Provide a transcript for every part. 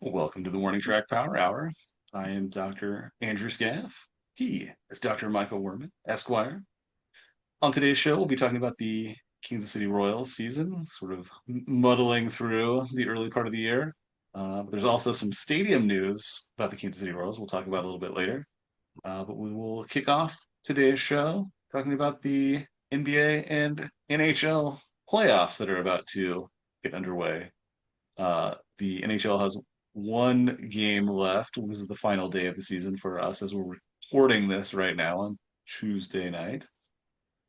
Welcome to the Warning Track Power Hour. I am Dr. Andrew Scaff. He is Dr. Michael Werman, Esquire. On today's show, we'll be talking about the Kansas City Royals season, sort of muddling through the early part of the year. But there's also some stadium news about the Kansas City Royals we'll talk about a little bit later. But we will kick off today's show talking about the NBA and NHL playoffs that are about to get underway. The NHL has one game left. This is the final day of the season for us as we're recording this right now on Tuesday night.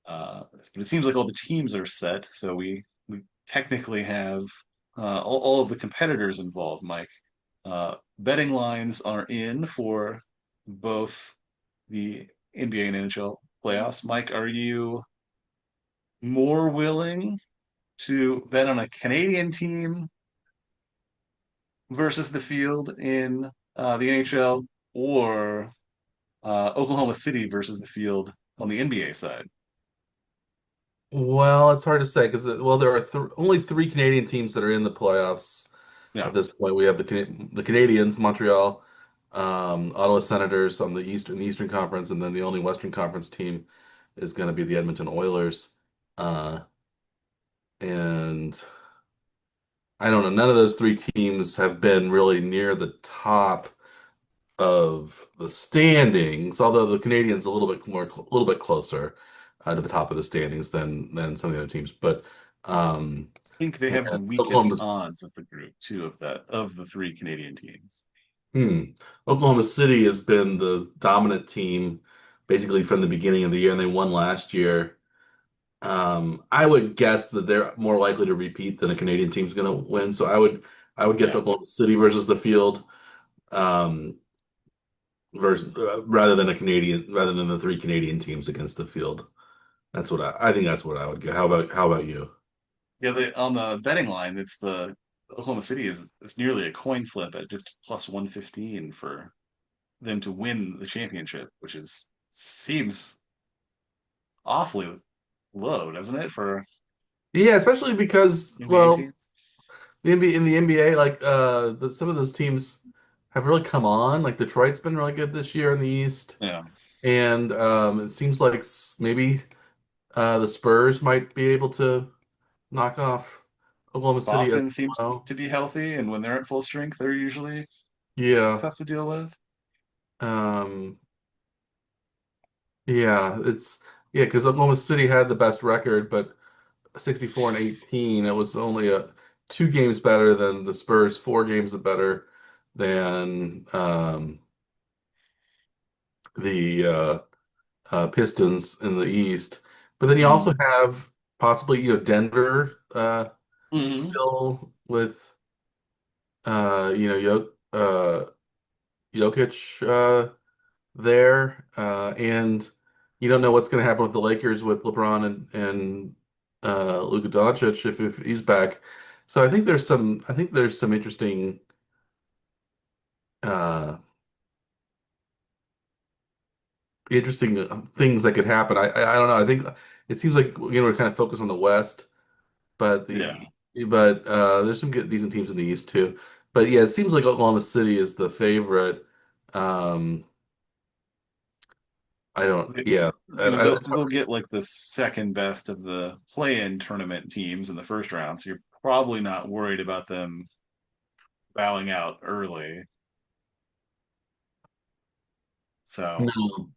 But it seems like all the teams are set, so we technically have all of the competitors involved, Mike. Betting lines are in for both the NBA and NHL playoffs. Mike, are you more willing to bet on a Canadian team versus the field in the NHL or Oklahoma City versus the field on the NBA side? Well, it's hard to say because there are th only three Canadian teams that are in the playoffs Yeah, at this point. We have the Canadians, Montreal, Ottawa Senators on the Eastern Conference, and then the only Western Conference team is going to be the Edmonton Oilers. Uh, and I don't know, none of those three teams have been really near the top of the standings, although the Canadians a little bit closer to the top of the standings than some of the other teams. But I think they and have the weakest Oklahoma's odds of the group, too, of the three Canadian teams. hmm, Oklahoma City has been the dominant team basically from the beginning of the year, and they won last year. I would guess that they're more likely to repeat than a Canadian team's going to win. So I would guess Yeah, Oklahoma City versus the field. Um, rather than the three Canadian teams against the field. I think that's what I would get. How about you? yeah. On the betting line, it's the Oklahoma City is it's nearly a coin flip at just plus 115 for them to win the championship, which is seems awfully low, doesn't it, for Yeah, especially because NBA well, teams? the NBA like some of those teams have really come on. Like Detroit's been really good this year in the East, Yeah. and it seems like maybe the Spurs might be able to knock off Oklahoma City as Boston seems well. to be healthy, and when they're at full strength, they're usually Yeah. tough to deal with. Um, yeah, because Oklahoma City had the best record, but 64 and 18. It was only a two games better than the Spurs, four games better than the Pistons in the East. But then you also Mm. have possibly, Denver Hmm. still with Jokic there, and you don't know what's going to happen with the Lakers with LeBron and Luka Doncic if he's back. So I think there's some uh, interesting things that could happen. I don't know. I think it seems like we're kind of focused on the West, but Yeah. there's some good decent teams in the East too. But yeah, it seems like Oklahoma City is the favorite. Um, I don't. They- Yeah, they'll get like the second best of the play-in tournament teams in the first round, so you're probably not worried about them bowing out early. So, no.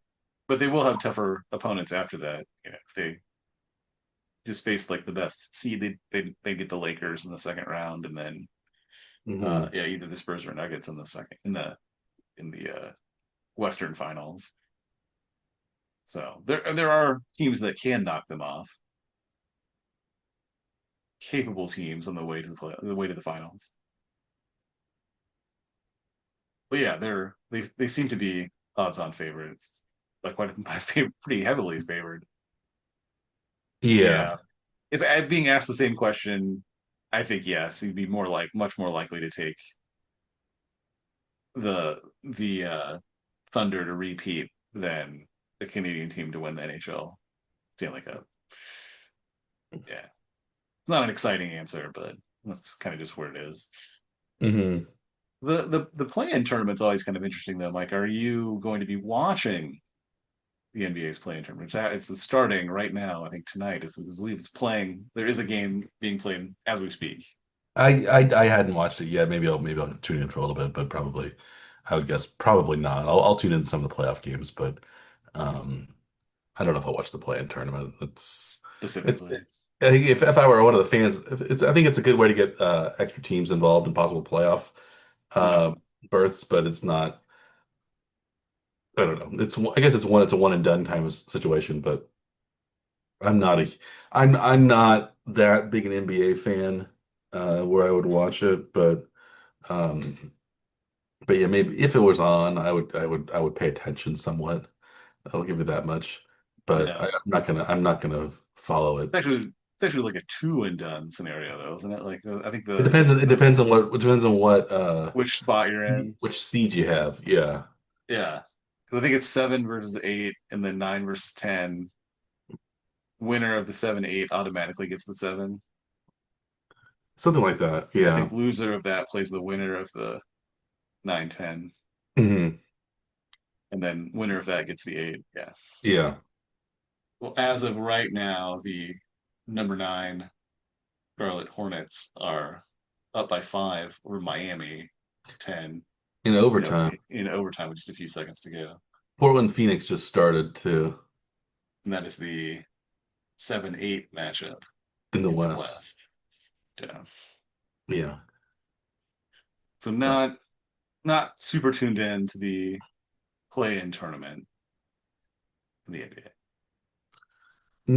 but they will have tougher opponents after that. If they just face like the best seed, they get the Lakers in the second round, and then Hmm. yeah, either the Spurs or Nuggets in the second in the Western Finals. So there are teams that can knock them off, capable teams on the way to the finals. But yeah, they seem to be odds-on favorites, like quite pretty heavily favored. Yeah. Yeah, if being asked the same question, I think yes, he'd be much more likely to take the Thunder to repeat than the Canadian team to win the NHL Stanley Cup. Yeah, not an exciting answer, but that's kind of just where it is. Hmm. The play-in tournament's always kind of interesting though, Mike. Are you going to be watching the NBA's play-in tournament? It's starting right now. I think tonight. I believe it's playing. There is a game being played as we speak. I hadn't watched it yet. Maybe I'll tune in for a little bit, but probably I would guess probably not. I'll tune in to some of the playoff games, but um, I don't know if I'll watch the play-in tournament. Specifically. I think if I were one of the fans, I think it's a good way to get extra teams involved in possible playoff Yeah, uh, berths, but it's not. I don't know. I guess it's a one and done kind of situation, but I'm not a I'm not that big an NBA fan where I would watch it, um but yeah, maybe if it was on, I would pay attention somewhat. I'll give it that much. But yeah. I'm not gonna follow it. It's actually like a two and done scenario though, isn't it? Like I think It depends on what it depends on what which spot you're in. which seed you have. Yeah. Yeah. 'Cause I think it's 7 versus 8, and then 9 versus 10. Winner of the 7-8 automatically gets the 7. Something like that. And I Yeah. think loser of that plays the winner of the 9-10. Hmm. And then winner of that gets the 8. Yeah. Yeah. Well, as of right now, the number 9 Charlotte Hornets are up by 5 over Miami 10, In overtime. in overtime with just a few seconds to go. Portland Phoenix just started to And that is the 7-8 matchup in the in the West. West. Yeah. Yeah. So So not super tuned in to the play-in tournament in the NBA.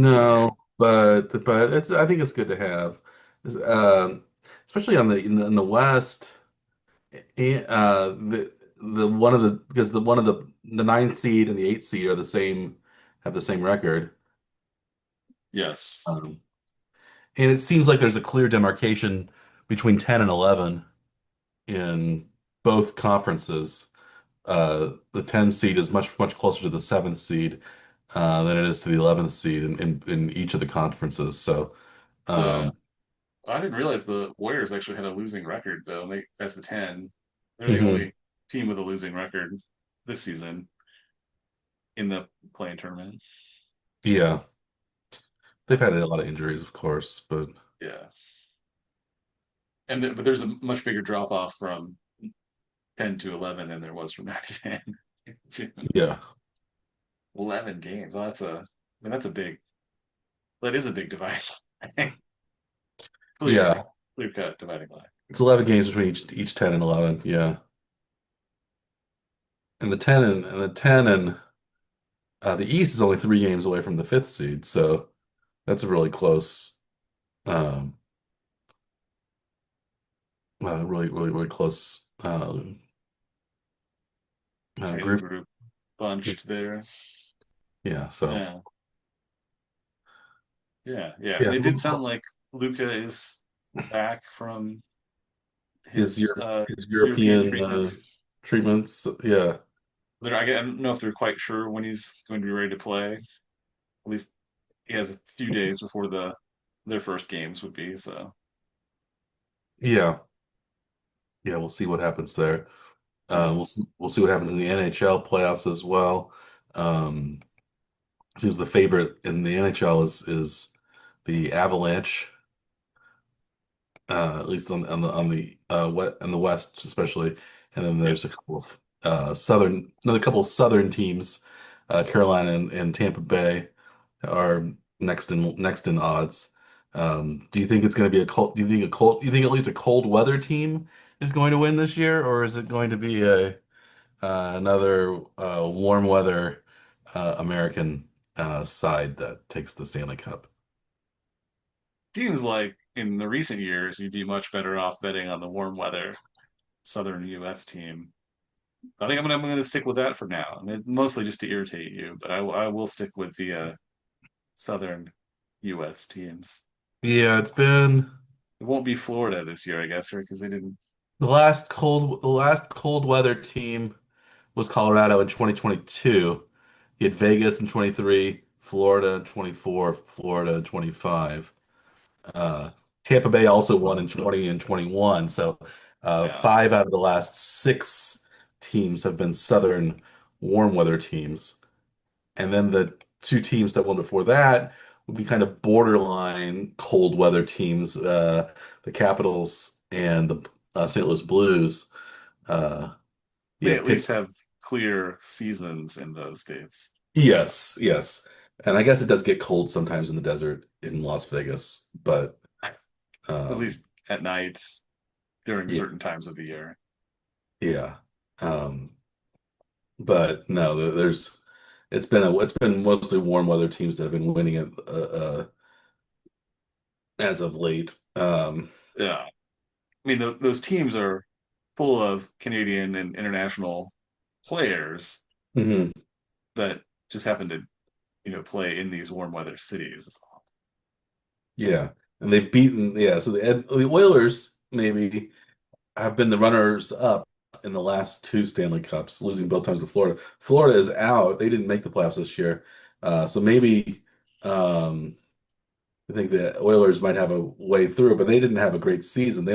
Yeah. no, but it's I think it's good to have. Um, Especially in the West, the one of the because the one of the ninth seed and the eighth seed are the same have the same record. Yes. Um, and it seems like there's a clear demarcation between 10 and 11 in both conferences. The 10 seed is much closer to the seventh seed than it is to the 11th seed in each of the conferences. So, The um, I didn't realize the Warriors actually had a losing record though. As the 10, they're the mhm, only team with a losing record this season in the play-in tournament. yeah, they've had a lot of injuries, of course, but Yeah. But there's a much bigger drop off from 10 to 11 than there was from 9 to 10 to yeah, 11 games. Well, I mean, that is a big divide. clear, yeah. clear cut dividing line. It's 11 games between each 10 and 11. Yeah, and the 10 and the East is only 3 games away from the fifth seed, so that's a really close, um, really close Tight group. group bunched there. Yeah, so Yeah. Yeah. yeah, And it did sound like Luca is back from his his European European treatment. treatments. Yeah, I don't know if they're quite sure when he's going to be ready to play. At least he has a few days before their first games would be. So yeah, yeah. We'll see what happens there. yeah, We'll see what happens in the NHL playoffs as well. Um, Seems the favorite in the NHL is the Avalanche, at least on the in the West especially. And then yep. there's a couple of another couple of southern teams, Carolina and Tampa Bay are next in odds. Do you think it's going to be a cold? Do you think at least a cold weather team is going to win this year, or is it going to be a another warm weather American side that takes the Stanley Cup? Seems like in the recent years you'd be much better off betting on the warm weather Southern U.S. team. I think I'm going to stick with that for now. I mean, mostly just to irritate you, but I will stick with the Southern U.S. teams. Yeah, it's been It won't be Florida this year, I guess, right? Because they didn't. the last cold weather team was Colorado in 2022. You had Vegas in 23, Florida in 24, Florida in 25. Uh, Tampa Bay also won in 20 and 21. So Yeah. 5 out of the last 6 teams have been Southern warm weather teams. And then the 2 teams that won before that would be kind of borderline cold weather teams, the Capitals and the St. Louis Blues. Uh, They yeah, at least Pitt. have clear seasons in those states. Yes, yes. And I guess it does get cold sometimes in the desert in Las Vegas, but At um, least at night during yeah, certain times of the year. yeah. Um, but no, there's it's been mostly warm weather teams that have been winning it as of late. Yeah. I mean, those teams are full of Canadian and international players mhm. that just happen to, play in these warm weather cities. Yeah, and they've beaten. Yeah, so the Oilers maybe have been the runners up in the last 2 Stanley Cups, losing both times to Florida. Florida is out; they didn't make the playoffs this year, so maybe um, I think the Oilers might have a way through, but they didn't have a great season. They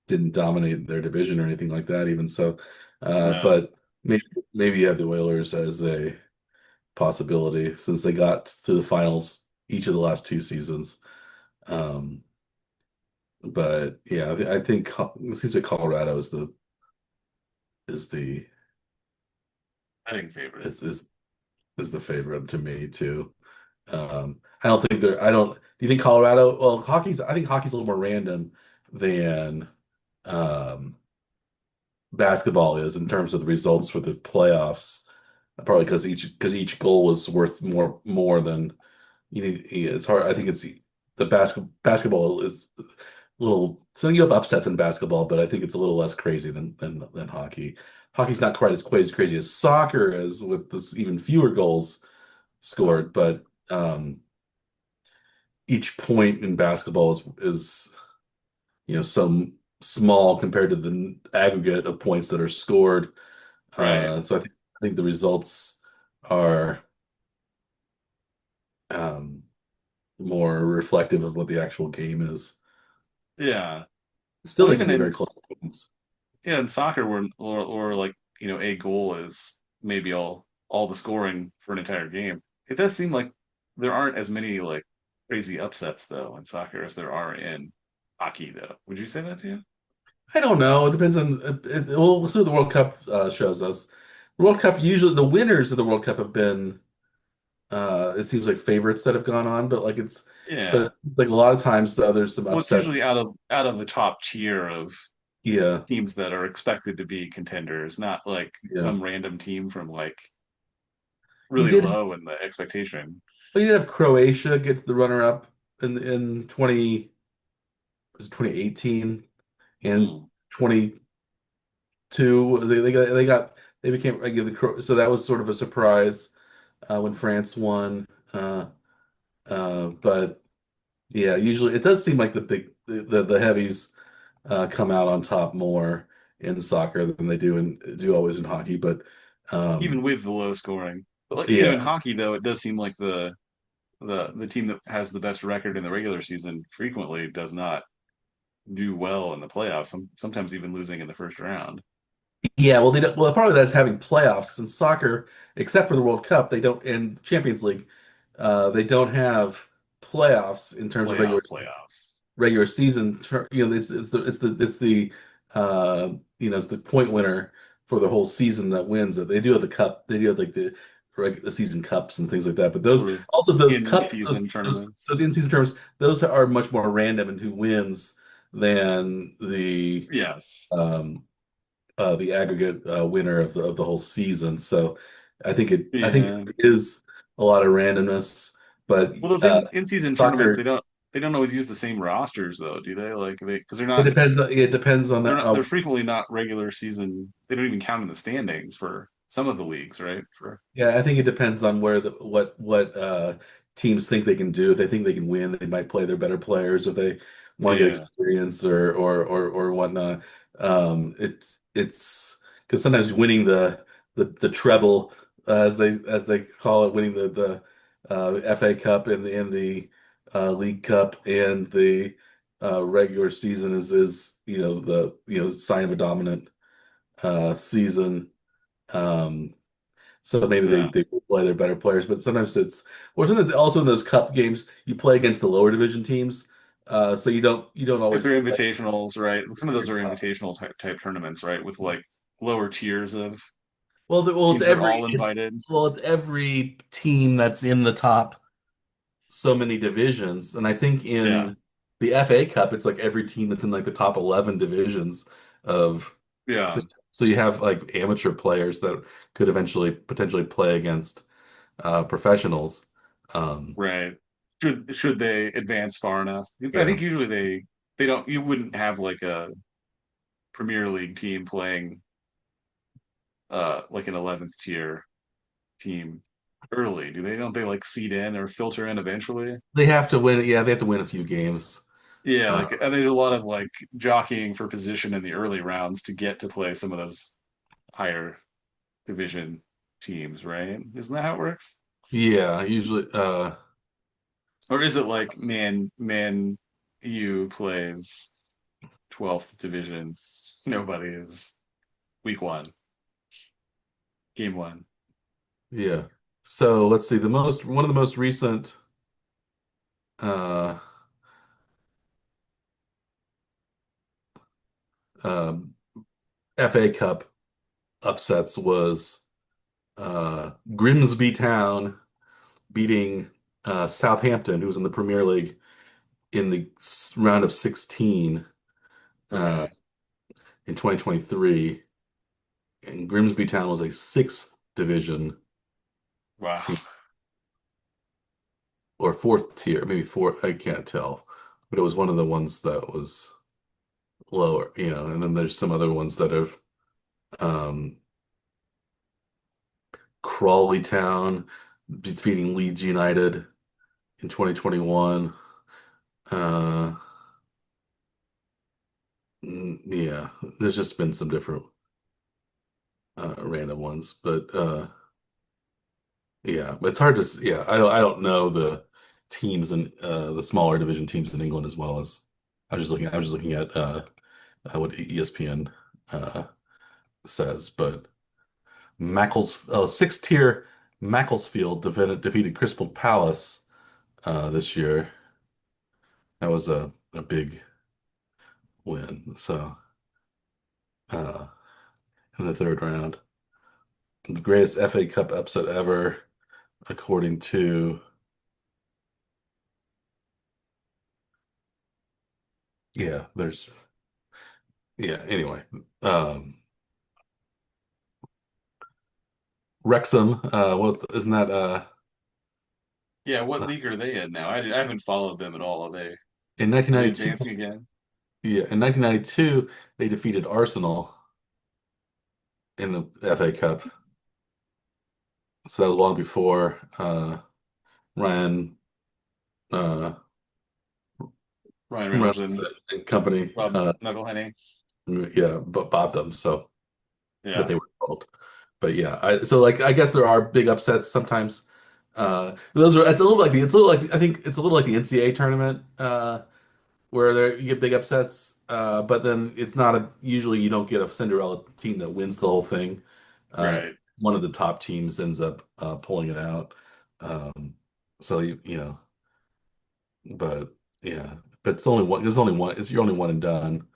didn't dominate their division or anything like that, even so. Yeah. But maybe you have the Oilers as a possibility since they got to the finals each of the last 2 seasons. Um, but yeah, I think it seems like Colorado is the Betting favorite. is is the favorite to me too. I don't think they're. I don't. Do you think Colorado? Well, I think hockey's a little more random than um, basketball is in terms of the results for the playoffs. Probably because each goal was worth more than you need. It's hard. I think it's the basketball is a little. So you have upsets in basketball, but I think it's a little less crazy than hockey. Hockey's not quite as crazy as soccer is with this even fewer goals Yeah. scored, but each point in basketball is so small compared to the aggregate of points that are scored. Right. So I think the results are um, more reflective of what the actual game is. Yeah. Still, Well, they can even be very in close games. yeah, in soccer, where or like a goal is maybe all the scoring for an entire game. It does seem like there aren't as many like crazy upsets though in soccer as there are in hockey though. Would you say that too? I don't know. It depends on. Well, we'll see what the World Cup shows us. The World Cup usually the winners of the World Cup have been. It seems like favorites that have gone on, Yeah. but like a lot of times though, there's some Well, it's upsets. usually out of the top tier of Yeah, teams that are expected to be contenders, not like yeah. some random team from like You really did. low in the expectation. Well, you did have Croatia get the runner up in 20 was it 2018 and Hmm. 22. They became so that was sort of a surprise when France won. But yeah, usually it does seem like the heavies come out on top more in soccer than they do always in hockey. But Even um, with the low scoring. But like, in yeah, hockey though, it does seem like the team that has the best record in the regular season frequently does not do well in the playoffs. Sometimes even losing in the first round. yeah. Well, they don't, well, part of that is having playoffs 'cause in soccer, except for the World Cup, they don't in Champions League, they don't have playoffs in terms of Playoffs. regular season it's the point winner for the whole season that wins it. They do have the cup. They do have like the season cups and things like that. But those Sort of also those in cups, season those tournaments. in-season terms, those are much more random in who wins than Yes. um the aggregate winner of the whole season. So I think Yeah. it is a lot of randomness, but Well, those in season tournaments, soccer. they don't always use the same rosters though, do they? Like because It depends on they're frequently not regular season. They don't even count in the standings for some of the leagues, right? For yeah, I think it depends on where the what teams think they can do. If they think they can win, they might play their better players. If they want to get yeah. experience or whatnot, it's because sometimes winning the treble as they call it, winning the FA Cup and the League Cup and the regular season is the sign of a dominant season. Um, so maybe Yeah. they will play their better players, but sometimes sometimes also in those cup games you play against the lower division teams, so you don't If always they're play invitationals, right? Some of those your are top. invitational type tournaments, right? With like lower tiers of Well, teams that are all invited. it's every team that's in the top so many divisions, and I think Yeah. in the FA Cup it's like every team that's in like the top 11 divisions of so, Yeah. so you have like amateur players that could eventually potentially play against professionals. Um, Right. Should they advance far enough? I yeah, think usually they don't you wouldn't have like a Premier League team playing like an 11th tier team early. Do they don't they like seed in or filter in eventually? they have to win. Yeah, they have to win a few games. Yeah, Uh, like and there's a lot of like jockeying for position in the early rounds to get to play some of those higher division teams, right? Isn't that how it works? yeah, usually. Or is it like man U plays 12th division? Nobody is week one, game one. Yeah. So let's see. The most one of the most recent uh, um, FA Cup upsets was Grimsby Town beating Southampton, who was in the Premier League in the round of 16 uh, Okay. in 2023. And Grimsby Town was a sixth division Wow. team or fourth tier, maybe fourth. I can't tell, but it was one of the ones that was lower, and then there's some other ones that have um, Crawley Town defeating Leeds United in 2021. Uh, yeah, there's just been some different random ones, but yeah, it's hard to yeah, I don't know the teams and the smaller division teams in England as well as I was just looking at what ESPN uh, says, but sixth tier Macclesfield defeated Crystal Palace this year. That was a big win. So uh, in the third round, the greatest FA Cup upset ever, according to yeah. There's yeah. Anyway, um, Wrexham. Well, isn't that Yeah, what league are they in now? I haven't followed them at all. in Are they 1992? advancing again? Yeah, in 1992 they defeated Arsenal in the FA Cup. So that was long before Ryan uh, Ryan Reynolds Reynolds and and company. Rob Knucklehenny. Yeah, but bought them. So but Yeah, they were involved. But yeah, so like I guess there are big upsets sometimes. Those are it's a little like I think it's a little like the NCAA tournament where you get big upsets, but then it's not a usually you don't get a Cinderella team that wins the whole thing. Uh, right. One of the top teams ends up pulling it out. Um, so but yeah, but it's only one. There's only one. It's you're only one and done.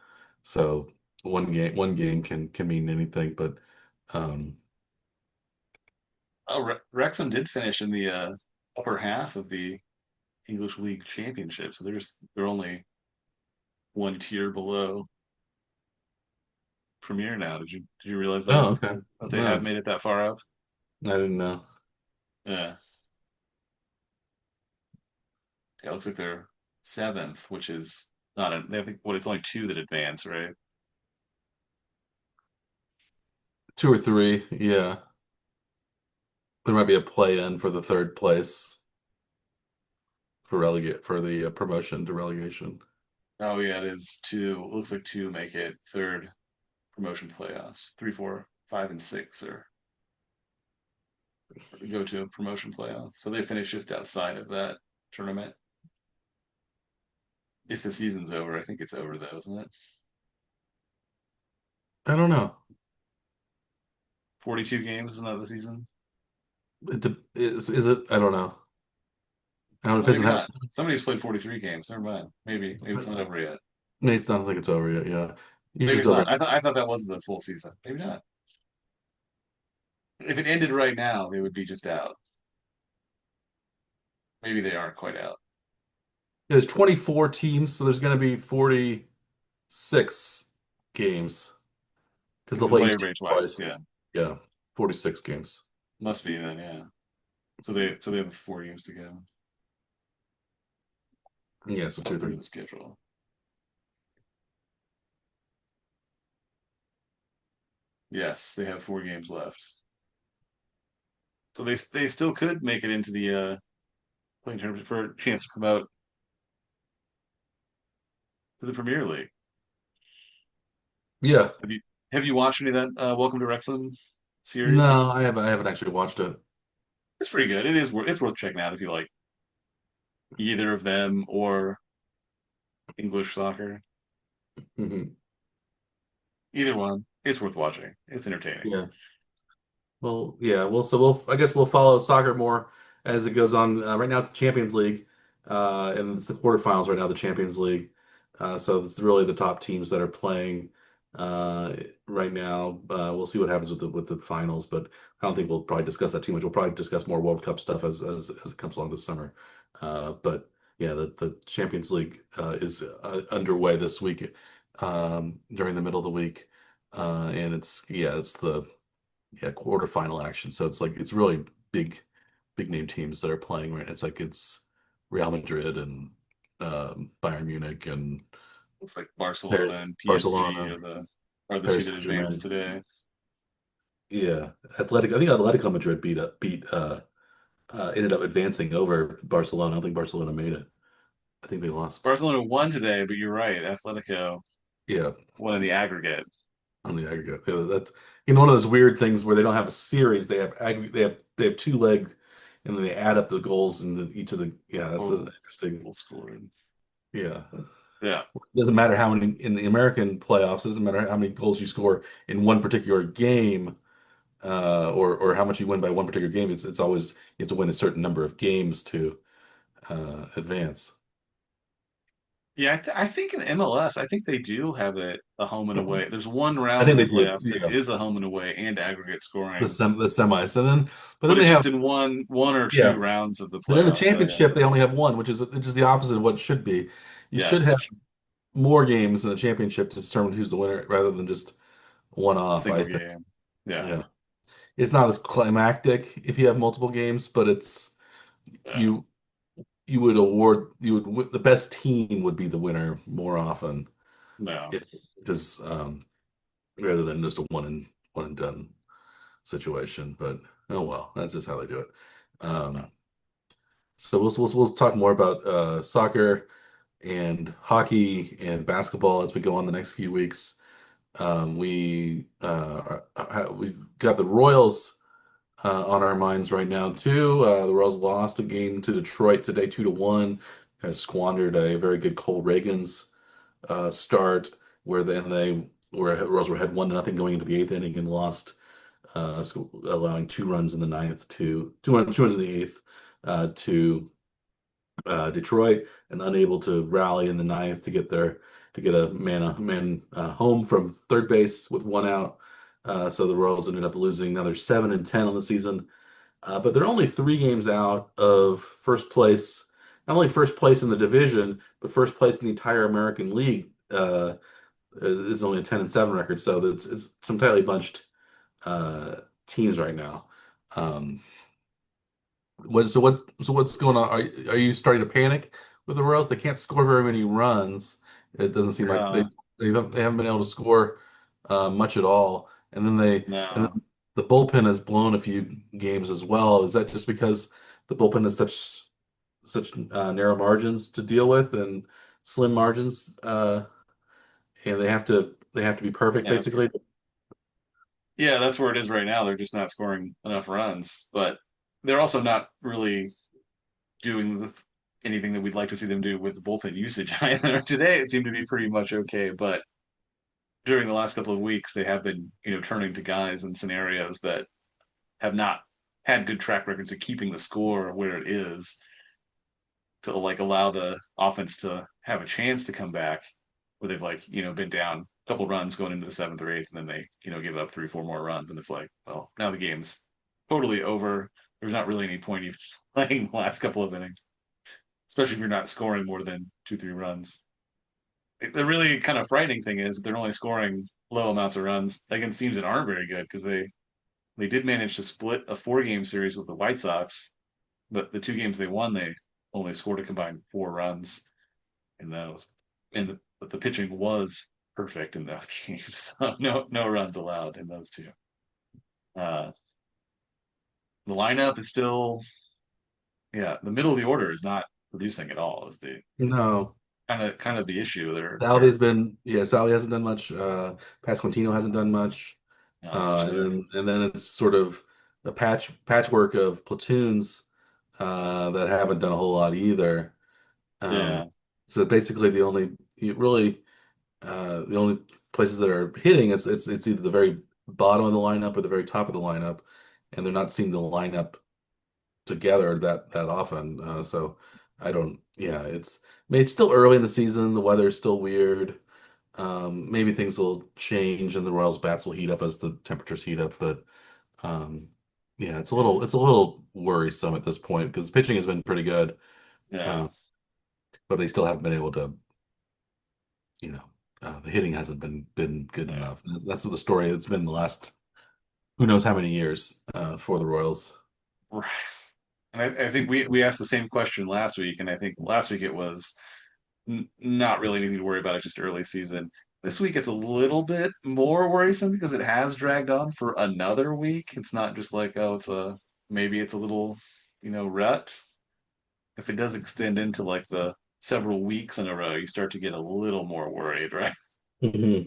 So one game can mean anything. But um, Oh, Wrexham did finish in the upper half of the English League Championship, so they're only one tier below Premier now. Did you realize that oh, okay. that they have No, made it that far up? I didn't know. Yeah, yeah. It looks like they're seventh, which is not a. They think what it's only two that advance, right? Two or three, yeah. There might be a play-in for the third place for the promotion to relegation. Oh yeah, it is two. It looks like two make it third promotion playoffs. Three, four, five, and six are go to a promotion playoff. So they finished just outside of that tournament. If the season's over, I think it's over though, isn't it? I don't know. 42 games, isn't that the season? Is it? I don't know. I don't, it Well, depends maybe on how. not. Somebody's played 43 games. Never mind. Maybe it's not over yet. Nate's not think it's over yet. Yeah, usually Maybe it's it's over. not. I thought that wasn't the full season. Maybe not. If it ended right now, they would be just out. Maybe they aren't quite out There's 24 teams, so there's going to be 46 games because because they'll they play play each everybody game twice. twice. Yeah, Yeah, 46 games. must be then. Yeah. So they have 4 games to go. Yeah, so two, Up through three. the schedule. Yes, they have 4 games left. So they still could make it into the playing tournament for a chance to promote to the Premier League. Yeah. Have you have you watched any of that Welcome to Wrexham series? No, I haven't actually watched it. It's pretty good. It's worth checking out if you like either of them or English soccer. Hmm. Either one. It's worth watching. It's entertaining. Yeah. Well, yeah. I guess we'll follow soccer more as it goes on. Right now it's the Champions League, and it's the quarterfinals right now, the Champions League. So it's really the top teams that are playing uh, right now. We'll see what happens with the finals, but I don't think we'll probably discuss that too much. We'll probably discuss more World Cup stuff as it comes along this summer. But yeah, the Champions League is underway this week during the middle of the week, and it's the quarterfinal action. So it's like it's really big name teams that are playing right. It's Real Madrid and Bayern Munich and Looks like Barcelona Paris, and PSG Barcelona, are the two Paris that advanced Saint-Germain. today. Yeah, Athletic. I think Atletico Madrid beat ended up advancing over Barcelona. I don't think Barcelona made it. I think they lost. Barcelona won today, but you're right. Atletico Yeah, won in the aggregate. on the aggregate. Yeah, that's one of those weird things where they don't have a series. They have two legs, and then they add up the goals in each of the. Yeah, that's Oh, interesting. goal scored. Yeah. Yeah. It doesn't matter how many in the American playoffs, it doesn't matter how many goals you score in one particular game, or how much you win by one particular game. It's always you have to win a certain number of games to advance. Yeah, I think in MLS, I think they do have it a home and away. There's one I round think of the they do. playoffs that Yeah. is a home and away and aggregate scoring, The semis. But but then it's they have just in one or two yeah. rounds of the But in the playoffs. Yeah, championship they only have one, which is the opposite of what it should be. You should have yes, more games in the championship to determine who's the winner rather than just one off, I single think. game. Yeah, Yeah. It's not as climactic if you have multiple games, but it's yeah, you you would award the best team would be the winner more often no, if because rather than just a one and done situation. But oh well, that's just how they do it. no. Um, so we'll talk more about soccer and hockey and basketball as we go on the next few weeks. We've got the Royals on our minds right now too. The Royals lost a game to Detroit today, 2-1. Kind of squandered a very good Cole Reagan's start, where then they were Royals were had 1-0 going into the eighth inning and lost, allowing 2 runs in the ninth to 2 runs in the eighth to Detroit, and unable to rally in the ninth to get a man home from third base with one out. So the Royals ended up losing. Now they're 7-10 on the season, but they're only 3 games out of first place. Not only first place in the division, but first place in the entire American League. Is only a 10-7 record, so it's some tightly bunched uh, teams right now. Um, what's going on? Are you starting to panic with the Royals? They can't score very many runs. It doesn't seem like Uh, they haven't been able to score much at all. And no. then the bullpen has blown a few games as well. Is that just because the bullpen has such narrow margins to deal with and slim margins, and they have to be perfect Yeah, basically? yeah, that's where it is right now. They're just not scoring enough runs, but they're also not really doing anything that we'd like to see them do with the bullpen usage either. Today it seemed to be pretty much okay, but during the last couple of weeks they have been, turning to guys in scenarios that have not had good track records of keeping the score where it is to like allow the offense to have a chance to come back where they've like, been down a couple runs going into the seventh or eighth, and then they, give up three, four more runs. And it's like, well, now the game's totally over. There's not really any point in playing the last couple of innings, especially if you're not scoring more than two, three runs. The really kind of frightening thing is that they're only scoring low amounts of runs against teams that aren't very good because they did manage to split a four-game series with the White Sox, but the two games they won, they only scored a combined four runs in those. But the pitching was perfect in those games, so no runs allowed in those two. Uh, the lineup is still, yeah, the middle of the order is not producing at all. Is the No. kind of the issue. They're Salvi's been, yeah, Salvi hasn't done much. Pasquantino hasn't done much. not much And there. then it's sort of a patchwork of platoons that haven't done a whole lot either. Yeah, So basically, the only places that are hitting it's either the very bottom of the lineup or the very top of the lineup, and they're not seeming to line up together that often. So I don't, yeah, I mean, it's still early in the season. The weather's still weird. Maybe things will change and the Royals bats will heat up as the temperatures heat up, but um, yeah, yeah, it's a little worrisome at this point because the pitching has been pretty good, yeah, uh, but they still haven't been able to, you know, the hitting hasn't been good yeah. enough. That's the story. It's been the last who knows how many years for the Royals. Right. And I think we asked the same question last week, and I think last week it was not really anything to worry about. It's just early season. This week it's a little bit more worrisome because it has dragged on for another week. It's not just like, oh, maybe it's a little, rut. If it does extend into like the several weeks in a row, you start to get a little more worried, right? Hmm.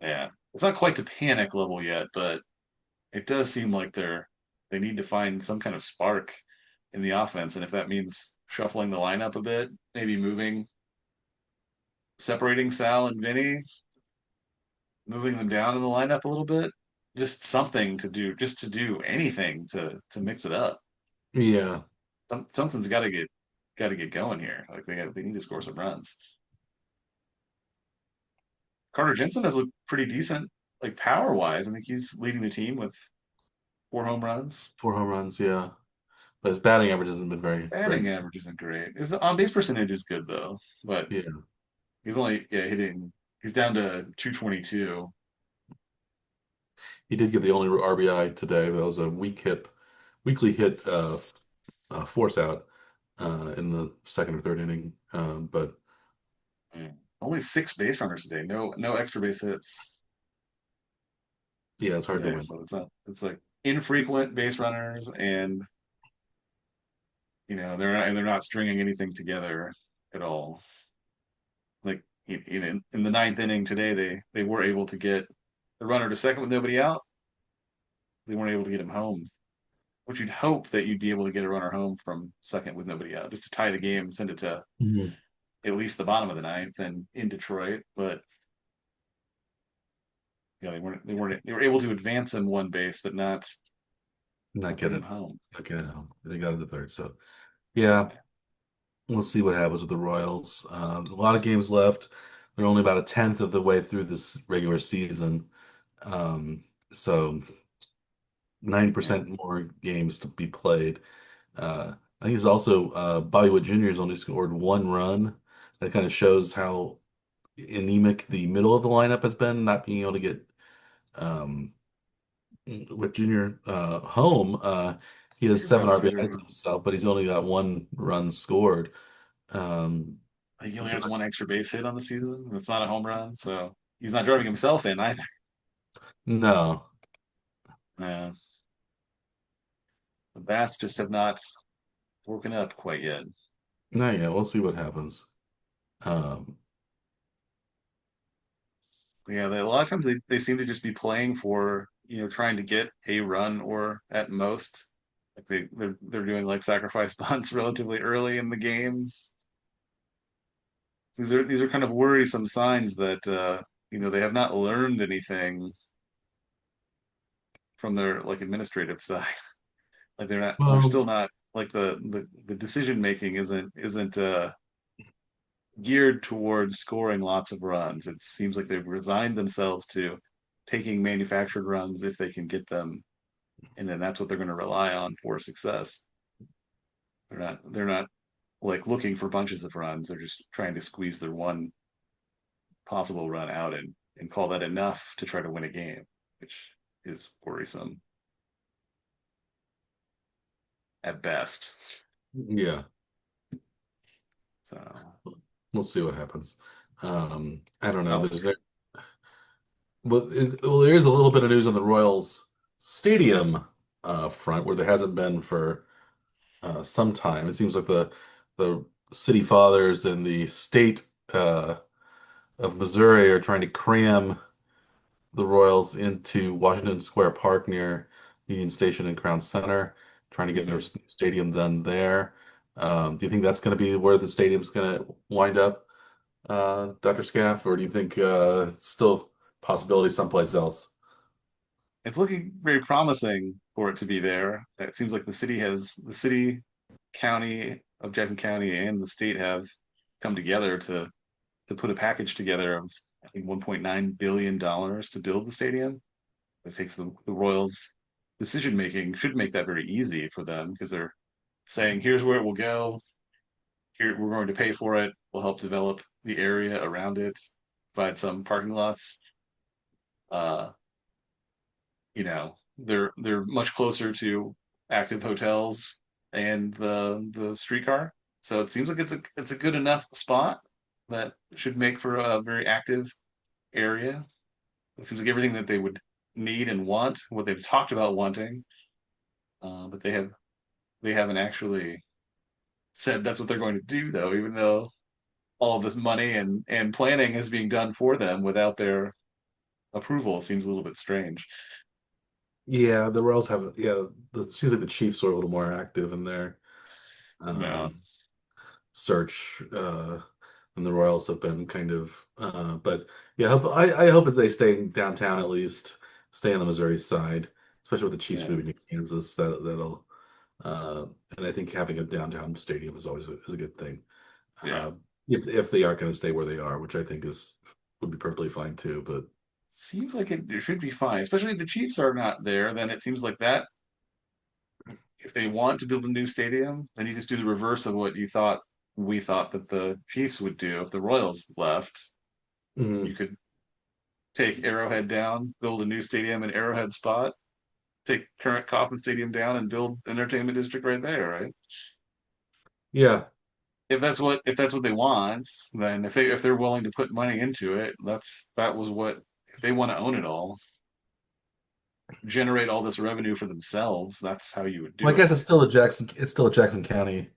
Yeah. It's not quite to panic level yet, but it does seem like they need to find some kind of spark in the offense. And if that means shuffling the lineup a bit, maybe separating Sal and Vinny, moving them down in the lineup a little bit, just something to do, just to do anything to mix it up. Yeah, Something's got to get going here. Like they need to score some runs. Carter Jensen has looked pretty decent, like power wise. I think he's leading the team with four home runs. 4 home runs. Yeah, but his batting average hasn't been very Batting good. average isn't great. His on base percentage is good though, but Yeah, he's only hitting. He's down to 222. he did get the only RBI today. That was a weekly hit force out in the second or third inning. But Only six base runners today. No extra base hits yeah, it's hard to today. win. So it's not. It's like infrequent base runners, and they're not stringing anything together at all. Like in the ninth inning today, they were able to get the runner to second with nobody out. They weren't able to get him home, which you'd hope that you'd be able to get a runner home from second with nobody out, just to tie the game, send it to Mhm. at least the bottom of the ninth and in Detroit. But they were able to advance him one base, but Not not bring get him it, home. not get it home. They got it the third. So yeah, Yeah. we'll see what happens with the Royals. A lot of games left. They're only about a tenth of the way through this regular season. Um, so Yeah. 90% more games to be played. I think it's also Bobby Wood Jr. has only scored 1 run. That kind of shows how anemic the middle of the lineup has been, not being able to get um, Wood Jr. Home. He has Pretty 7 RBIs frustrating. himself, but he's only got 1 run scored. Um, I think he only so has one that's extra base hit on the season. That's not a home run, so he's not driving himself in either. no, Yeah. The bats just have not woken up quite yet. no, yeah, we'll see what happens. Um, Yeah, a lot of times they seem to just be playing for, trying to get a run or at most. Like they're doing like sacrifice bunts relatively early in the game. These are kind of worrisome signs that they have not learned anything from their like administrative side. Like they're Well, still not like the decision making isn't geared towards scoring lots of runs. It seems like they've resigned themselves to taking manufactured runs if they can get them, and then that's what they're going to rely on for success. They're not like looking for bunches of runs. They're just trying to squeeze their one possible run out and call that enough to try to win a game, which is worrisome at best. yeah, So we'll see what happens. I don't know. oh, There's there well, there is a little bit of news on the Royals stadium front where there hasn't been for some time. It seems like the city fathers and the state of Missouri are trying to cram the Royals into Washington Square Park near Union Station and Crown Center, trying to get their mhm. stadium done there. Do you think that's going to be where the stadium's going to wind up, Dr. Scaff, or do you think it's still possibility someplace else? It's looking very promising for it to be there. It seems like the city, county of Jackson County and the state have come together to put a package together of I think $1.9 billion to build the stadium. It takes the Royals decision making should make that very easy for them because they're saying here's where it will go. Here we're going to pay for it. We'll help develop the area around it, provide some parking lots. Uh, they're much closer to active hotels and the streetcar. So it seems like it's a good enough spot that should make for a very active area. It seems like everything that they would need and want, what they've talked about wanting, but they haven't actually said that's what they're going to do though, even though all of this money and planning is being done for them without their approval seems a little bit strange. Yeah, the Royals have, yeah, it seems like the Chiefs are a little more active in their Yeah, um, search and the Royals have been kind of but yeah, I hope that they stay downtown at least, stay on the Missouri side, especially with the Chiefs yeah, moving to Kansas. That'll uh, and I think having a downtown stadium is always is a good thing. yeah. Uh, if they are going to stay where they are, which I think is would be perfectly fine too. But Seems like it should be fine, especially if the Chiefs are not there. Then it seems like that if they want to build a new stadium, then you just do the reverse of what we thought that the Chiefs would do. If the Royals left, you mm, could take Arrowhead down, build a new stadium in Arrowhead spot, take current Kauffman Stadium down, and build entertainment district right there, right? yeah, If that's what they want, then if they're willing to put money into it, that was what if they want to own it all, generate all this revenue for themselves, that's how you would well, I do guess it. it's still a Jackson County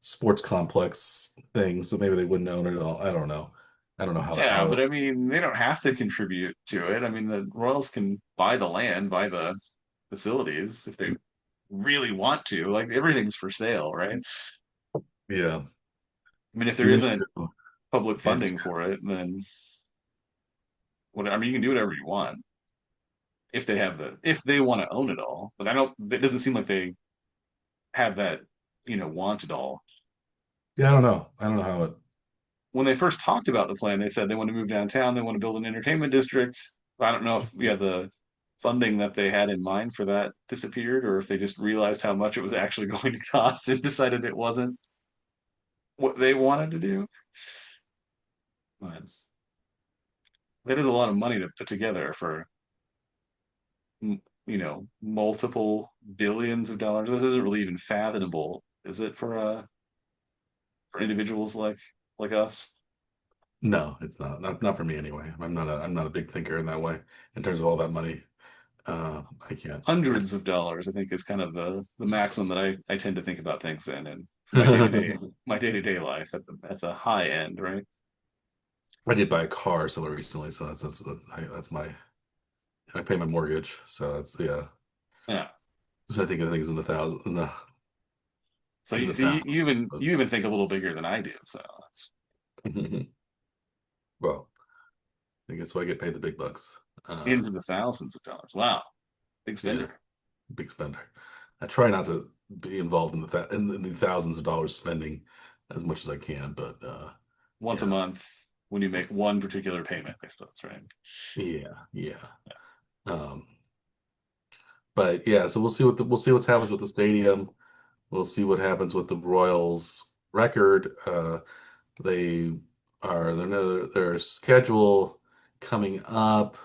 sports complex thing, so maybe they wouldn't own it all. I don't know Yeah, how but I mean, they don't have to contribute to it. I mean, the Royals can buy the land, buy the facilities if they really want to. Like everything's for sale, right? yeah. I mean, if there You isn't mentioned public and funding for it, then I mean, you can do whatever you want if they want to own it all. But I don't. It doesn't seem like they have that, want it all. yeah, I don't know. I don't know how it. When they first talked about the plan, they said they want to move downtown, they want to build an entertainment district. I don't know if the funding that they had in mind for that disappeared or if they just realized how much it was actually going to cost and decided it wasn't what they wanted to do. But that is a lot of money to put together for multiple billions of dollars. This isn't really even fathomable, is it, for individuals like us? No, it's not for me anyway. I'm not a big thinker in that way in terms of all that money. I can't. Hundreds of dollars, I think, is kind of the maximum that I tend to think about things in and for my day to day life at the high end, right? I did buy a car somewhere recently, so that's my I pay my mortgage, so that's yeah. Yeah. So I think it's in the thousand So in you the see, thousands. But, you even think a little bigger than I do. So that's well, I guess why I get paid the big bucks. Uh, into the thousands of dollars. Wow, big yeah, spender. big spender. I try not to be involved in the thousands of dollars spending as much as I can, but Once a yeah, month when you make one particular payment, I suppose, right? yeah. Um, but yeah, so we'll see what happens with the stadium. We'll see what happens with the Royals record. They their schedule coming up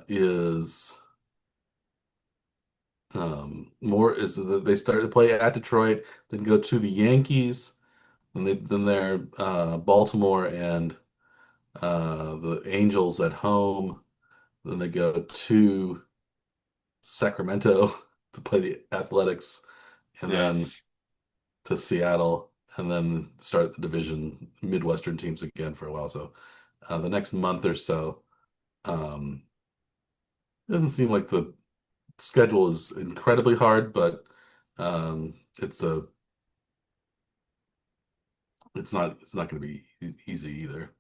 is more is that they start to play at Detroit, then go to the Yankees, then they're Baltimore and the Angels at home. Then they go to Sacramento to play the Athletics, and then Yes. to Seattle, and then start the division Midwestern teams again for a while. So the next month or so, um, it doesn't seem like the schedule is incredibly hard, but it's a it's not going to be easy either.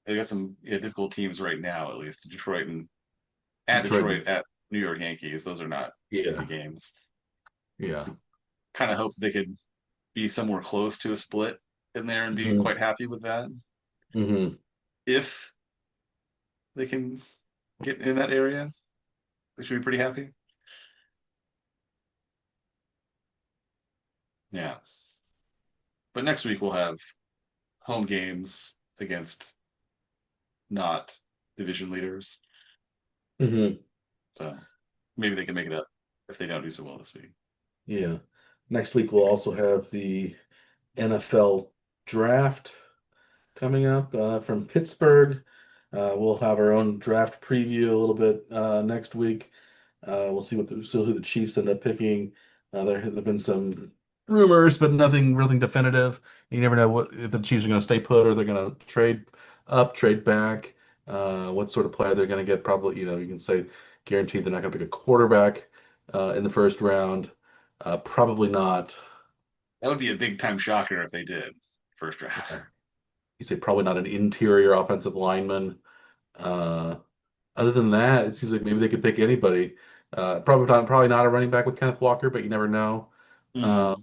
They got some difficult teams right now, at least Detroit and Detroit, Detroit at New York Yankees. Those are not easy yeah, games. yeah, So kind of hope they could be somewhere close to a split in there and be hmm quite happy with that. hmm If they can get in that area, they should be pretty happy. Yeah. But next week we'll have home games against not division leaders. hmm So maybe they can make it up if they don't do so well this week. yeah. Next week we'll also have the NFL draft coming up from Pittsburgh. We'll have our own draft preview a little bit next week. We'll see who the Chiefs end up picking. There have been some rumors, but nothing definitive. You never know what if the Chiefs are going to stay put or they're going to trade up, trade back. What sort of player they're going to get? Probably, you can say guaranteed they're not going to pick a quarterback in the first round. Probably not. That would be a big time shocker if they did first round. Yeah. You say probably not an interior offensive lineman. Uh, Other than that, it seems like maybe they could pick anybody. Probably not a running back with Kenneth Walker, but you never know. Uh, Hmm.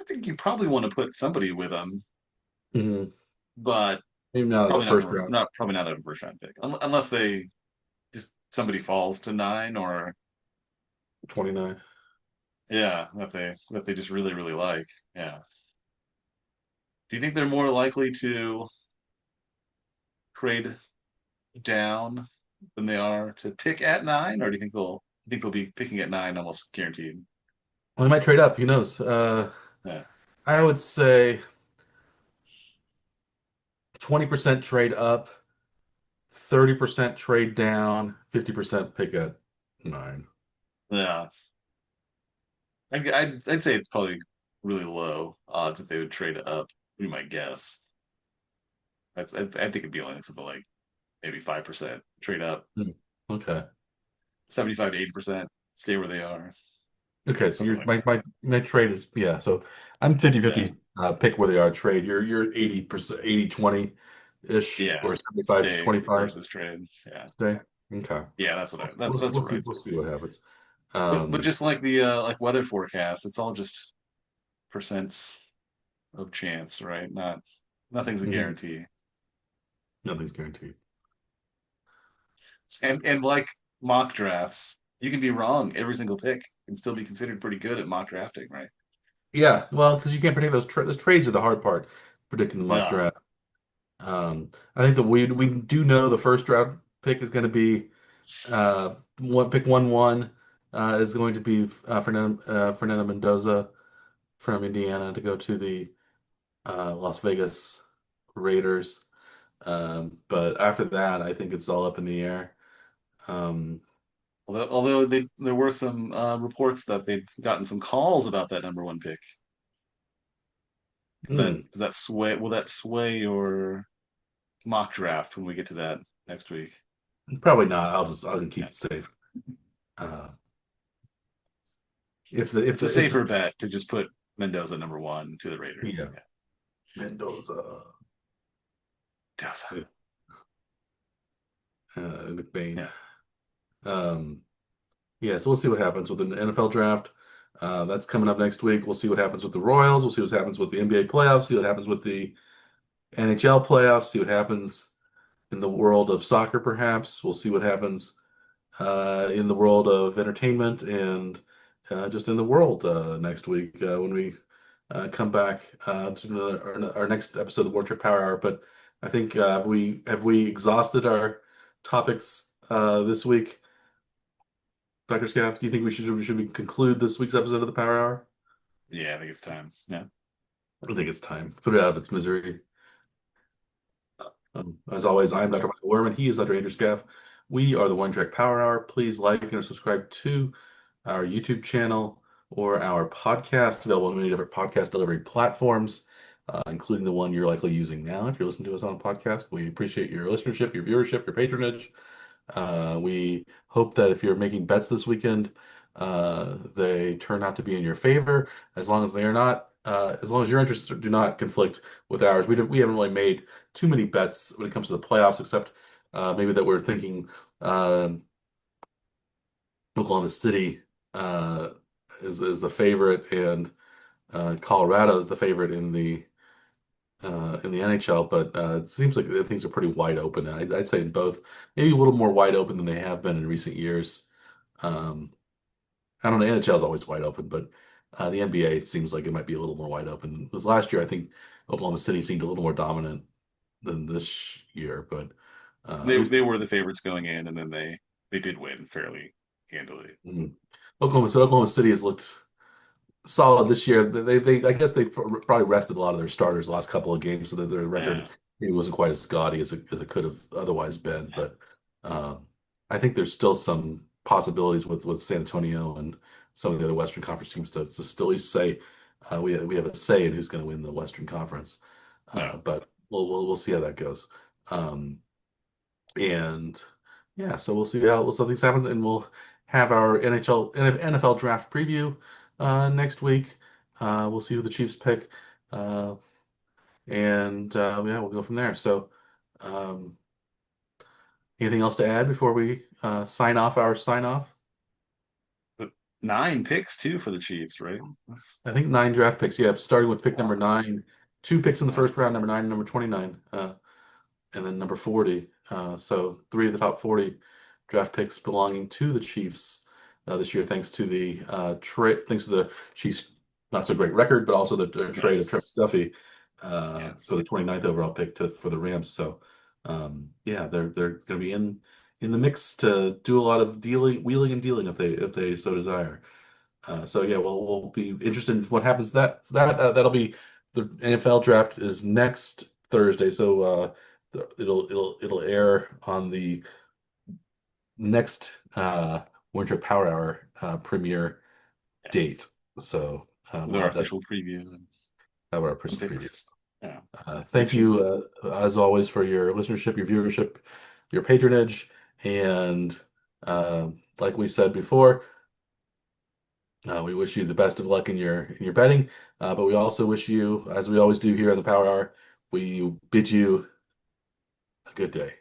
I think you probably want to put somebody with them, mhm. but Maybe not as a probably first round, not probably not a first round pick, unless they just somebody falls to nine or 29. yeah that they just really like. Yeah. Do you think they're more likely to trade down than they are to pick at nine, or do you think they'll be picking at nine almost guaranteed? Well, they might trade up. Who knows? Yeah. I would say 20% trade up, 30% trade down, 50% pick at 9. Yeah. I'd say it's probably really low odds if they would trade up. We might guess. I think it'd be only something like maybe 5% trade up, Hmm. Okay. 75 to 80% stay where they are, Okay, so something your like my trade is yeah, so I'm 50 that. Yeah. 50 pick where they are trade. You're 80%, 80-20 ish Yeah. or 75 to Stay 25 versus trade. Yeah. stay. Okay. Yeah, that's what I'd say. We'll see what happens. But Um just like the like weather forecast, it's all just percents of chance, right? Nothing's a mhm, guarantee. nothing's guaranteed. And like mock drafts, you can be wrong every single pick and still be considered pretty good at mock drafting, right? Yeah, well, because you can't predict those trades are the hard part, predicting the mock Yeah. draft. I think that we do know the first draft pick is going to be one pick 1-1 is going to be Fernando Mendoza from Indiana to go to the Las Vegas Raiders. But after that, I think it's all up in the air. Um, Although there were some reports that they've gotten some calls about that number one pick. hmm, Does that sway? Will that sway your mock draft when we get to that next week? Probably not. I'll just keep Yeah. it safe. Uh, It's a if safer bet to just put Mendoza number one to the Raiders. yeah, Mendoza, Yeah. McBain. Yeah. Um, yeah, so we'll see what happens with the NFL draft. That's coming up next week. We'll see what happens with the Royals. We'll see what happens with the NBA playoffs. See what happens with the NHL playoffs. See what happens in the world of soccer, perhaps. We'll see what happens in the world of entertainment and just in the world next week when we come back to our next episode of War Trip Power Hour. But I think have we exhausted our topics this week, Dr. Scaff? Do you think we conclude this week's episode of the Power Hour? Yeah, I think it's time. Yeah. I think it's time. Put it out of its misery. As always, I'm Dr. Michael Werman. He is Dr. Andrew Scaff. We are the One Track Power Hour. Please like and subscribe to our YouTube channel or our podcast, available on many different podcast delivery platforms, including the one you're likely using now. If you're listening to us on a podcast, we appreciate your listenership, your viewership, your patronage. We hope that if you're making bets this weekend, they turn out to be in your favor, as long as they are not, as long as your interests do not conflict with ours. We haven't really made too many bets when it comes to the playoffs, except maybe that we're thinking Oklahoma City uh, is the favorite, and Colorado is the favorite in the NHL. But it seems like things are pretty wide open. I'd say in both, maybe a little more wide open than they have been in recent years. Um, I don't know. NHL is always wide open, but the NBA seems like it might be a little more wide open. Because last year, I think Oklahoma City seemed a little more dominant than this year, but at least. They were the favorites going in, and then they did win fairly handily. Mhm. Oklahoma City has looked solid this year. They I guess they probably rested a lot of their starters the last couple of games, so that their record Yeah. maybe wasn't quite as gaudy as it could have otherwise been. But um, I think there's still some possibilities with San Antonio and some of the other Western Conference teams to still at least say we have a say in who's going to win the Western Conference. No. But we'll see how that goes. Um, and yeah, so we'll see how things happen, and we'll have our NFL draft preview next week. We'll see who the Chiefs pick, uh, and yeah, we'll go from there. So, um, anything else to add before we sign off our sign off? But 9 picks too for the Chiefs, right? That's I think 9 draft picks. Yeah, starting with pick number wow. 9, 2 picks in the Yeah. first round, number 9 and number 29. And then number 40. So three of the top 40 draft picks belonging to the Chiefs this year, thanks to the Chiefs' not so great record, but also the trade of Trevor Yes. Duffy Yes. for the 29th overall pick for the Rams. So yeah, they're going to be in the mix to do a lot of wheeling and dealing if they so desire. So yeah, we'll be interested in what happens. That'll be the NFL draft is next Thursday. So it'll air on the next Winter Power Hour premiere date. Yes. So With we'll our have that official preview and have our person preview. picks. Yeah. Thank Appreciate it. you as always for your listenership, your viewership, your patronage, and like we said before. We wish you the best of luck in your betting, but we also wish you, as we always do here on the Power Hour, we bid you a good day.